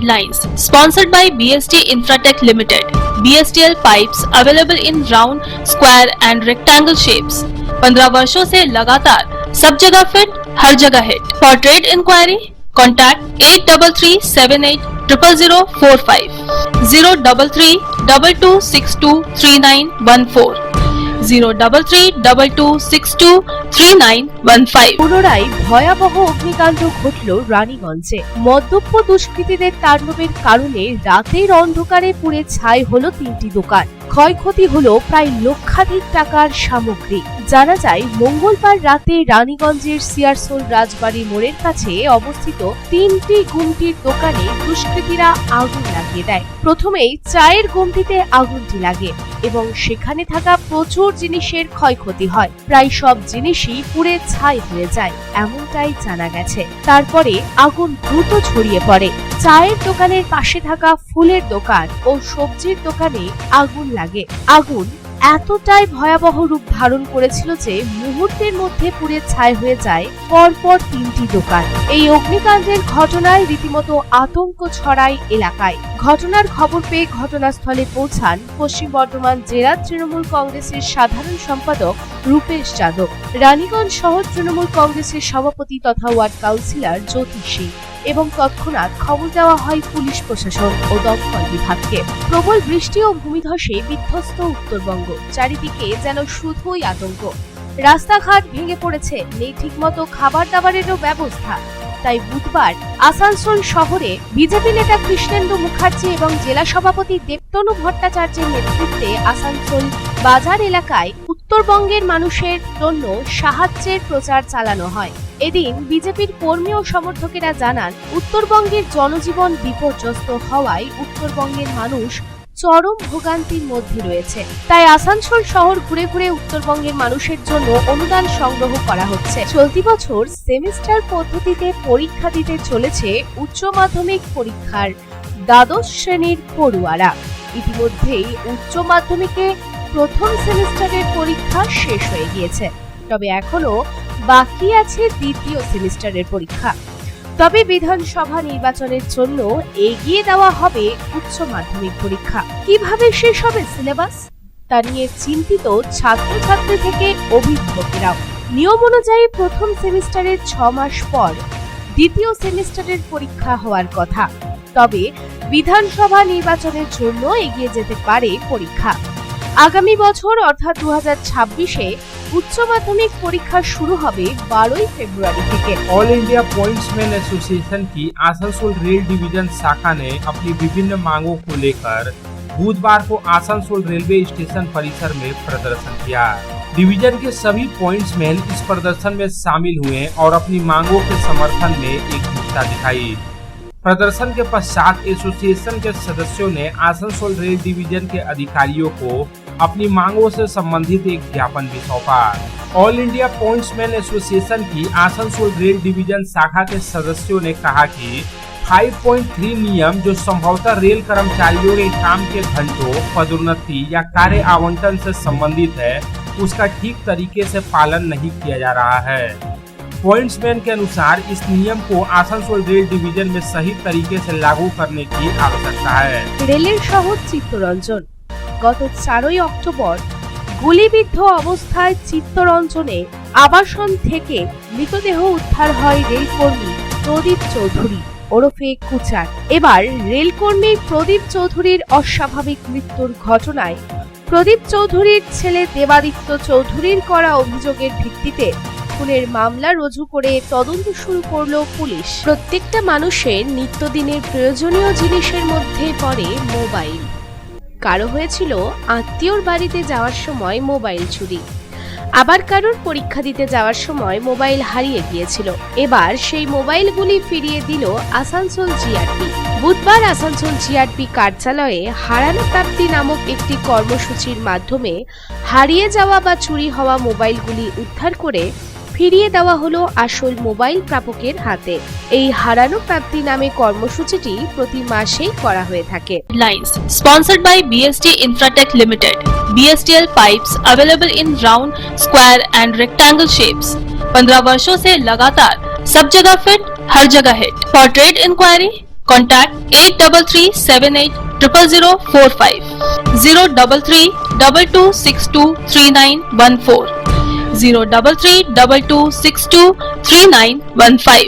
Lines sponsored by BST Infratech Limited. BSTL pipes available in round, square and rectangle shapes. 15 वर्षों से लगातार सब जगह फिट, हर जगह hit. For trade inquiry, contact 8338000045, 03322623914, 03322623915. পুনরায় ভয়াবহ অগ্নিকাণ্ড ঘটল রানীগঞ্জে। মদ্যপ দুষ্কৃতীদের তাণ্ডবের কারণে রাতের অন্ধকারে পুড়ে ছাই হলো 3টি দোকান। ক্ষয়ক্ষতি হলো প্রায় লক্ষাধিক টাকার সামগ্রী। জানা যায় মঙ্গলবার রাতে রানীগঞ্জের সিয়ারসোল রাজবাড়ি মোড়ের কাছে অবস্থিত 3টি গুমটির দোকানে দুষ্কৃতীরা আগুন লাগিয়ে দেয়। প্রথমেই চায়ের গুমটিতে আগুনটি লাগে এবং সেখানে থাকা প্রচুর জিনিসের ক্ষয়ক্ষতি হয়। প্রায় সব জিনিসই পুড়ে ছাই হয়ে যায় এমনটাই জানা গেছে। তারপরে আগুন দ্রুত ছড়িয়ে পড়ে। চায়ের দোকানের পাশে থাকা ফুলের দোকান ও সবজির দোকানে আগুন লাগে। আগুন এতটাই ভয়াবহ রূপ ধারণ করেছিল যে মুহূর্তের মধ্যে পুড়ে ছাই হয়ে যায় পরপর 3টি দোকান। এই অগ্নিকাণ্ডের ঘটনায় রীতিমতো আতঙ্ক ছড়ায় এলাকায়। ঘটনার খবর পেয়ে ঘটনাস্থলে পৌঁছান পশ্চিম বর্ধমান জেলা তৃণমূল কংগ্রেসের সাধারণ সম্পাদক রূপেশ যাদব, রানীগঞ্জ শহর তৃণমূল কংগ্রেসের সভাপতি তথা ওয়ার্ড কাউন্সিলর জ্যোতি সিং এবং তৎক্ষণাৎ খবর দেওয়া হয় পুলিশ প্রশাসন ও দমকল বিভাগকে। প্রবল বৃষ্টি ও ভূমিধসে বিধ্বস্ত উত্তরবঙ্গ, চারিদিকে যেন শুধুই আতঙ্ক। রাস্তাঘাট ভেঙে পড়েছে, নেই ঠিকমতো খাবার দাবারেরও ব্যবস্থা। তাই বুধবার আসানসোল শহরে বিজেপি নেতা কৃষ্ণেন্দু মুখার্জি এবং জেলা সভাপতি দেবতনু ভট্টাচার্যের নেতৃত্বে আসানসোল বাজার এলাকায় উত্তরবঙ্গের মানুষের জন্য সাহায্যের প্রচার চালানো হয়। এদিন বিজেপির কর্মী ও সমর্থকেরা জানান, উত্তরবঙ্গের জনজীবন বিপর্যস্ত হওয়ায় উত্তরবঙ্গের মানুষ চরম ভোগান্তির মধ্যে রয়েছে। তাই আসানসোল শহর ঘুরে ঘুরে উত্তরবঙ্গের মানুষের জন্য অনুদান সংগ্রহ করা হচ্ছে। চলতি বছর সেমিস্টার পদ্ধতিতে পরীক্ষা দিতে চলেছে উচ্চ মাধ্যমিক পরীক্ষার দ্বাদশ শ্রেণীর পড়ুয়ারা। ইতিমধ্যেই উচ্চ মাধ্যমিকে প্রথম সেমিস্টারের পরীক্ষা শেষ হয়ে গিয়েছে, তবে এখনো বাকি আছে দ্বিতীয় সেমিস্টারের পরীক্ষা। তবে বিধানসভা নির্বাচনের জন্য এগিয়ে দেওয়া হবে উচ্চ মাধ্যমিক পরীক্ষা। কিভাবে শেষ হবে সিলেবাস তা নিয়ে চিন্তিত ছাত্রছাত্রী থেকে অভিভাবকেরাও। নিয়ম অনুযায়ী প্রথম সেমিস্টারের 6 মাস পর দ্বিতীয় সেমিস্টারের পরীক্ষা হওয়ার কথা, তবে বিধানসভা নির্বাচনের জন্য এগিয়ে যেতে পারে পরীক্ষা। আগামী বছর অর্থাৎ 2026-এ उच्च माध्यमिक परीक्षा शुरू হবে 12 फरवरी থেকে। ऑल इंडिया पॉइंट्समैन एसोसिएशन की आसनसोल रेल डिवीजन शाखा ने अपनी विभिन्न मांगों को लेकर बुधवार को आसनसोल रेलवे स्टेशन परिसर में प्रदर्शन किया। डिवीजन के सभी पॉइंट्समैन इस प्रदर्शन में शामिल हुए और अपनी मांगों के समर्थन में एकजुटता दिखाई। प्रदर्शन के पश्चात एसोसिएशन के सदस्यों ने आसनसोल रेल डिवीजन के अधिकारियों को अपनी मांगों से संबंधित एक ज्ञापन भी सौंपा। ऑल इंडिया पॉइंट्समैन एसोसिएशन की आसनसोल रेल डिवीजन शाखा के सदस्यों ने कहा कि 5.3 नियम जो संभवतः रेल कर्मचारियों के काम के घंटों, पदोन्नति या कार्य आवंटन से संबंधित है, उसका ठीक तरीके से पालन नहीं किया जा रहा है। पॉइंट्समैन के अनुसार इस नियम को आसनसोल रेल डिवीजन में सही तरीके से लागू करने की आवश्यकता है। रेलेर शहर चित्तरंजन गत 4 অক্টোবর গুলিবিদ্ধ অবস্থায় চিত্তরঞ্জনে আবাসন থেকে মৃতদেহ উদ্ধার হয় রেলকর্মী প্রদীপ চৌধুরী ওরফে কুচার। এবার রেলকর্মী প্রদীপ চৌধুরীর অস্বাভাবিক মৃত্যুর ঘটনায় প্রদীপ চৌধুরীর ছেলে দেবাদিত্য চৌধুরীর করা অভিযোগের ভিত্তিতে খুনের মামলা রুজু করে তদন্ত শুরু করলো পুলিশ। প্রত্যেকটা মানুষের নিত্যদিনের প্রয়োজনীয় জিনিসের মধ্যে পড়ে মোবাইল। কারো হয়েছিল আত্মীয়র বাড়িতে যাওয়ার সময় মোবাইল চুরি, আবার কারোর পরীক্ষা দিতে যাওয়ার সময় মোবাইল হারিয়ে গিয়েছিল। এবার সেই মোবাইলগুলি ফিরিয়ে দিল আসানসোল জিআরপি। বুধবার আসানসোল জিআরপি কার্যালয়ে হারানো প্রাপ্তি নামক একটি কর্মসূচির মাধ্যমে হারিয়ে যাওয়া বা চুরি হওয়া মোবাইলগুলি উদ্ধার করে ফিরিয়ে দেওয়া হলো আসল মোবাইল প্রাপকের হাতে। এই হারানো প্রাপ্তি নামে কর্মসূচিটি প্রতি মাসেই করা হয়ে থাকে। Lines sponsored by BST Infratech Limited. BSTL pipes available in round, square and rectangle shapes. 15 वर्षों से लगातार सब जगह फिट, हर जगह hit. For trade inquiry, Contact 8337800045, 03322623914, 03322623915.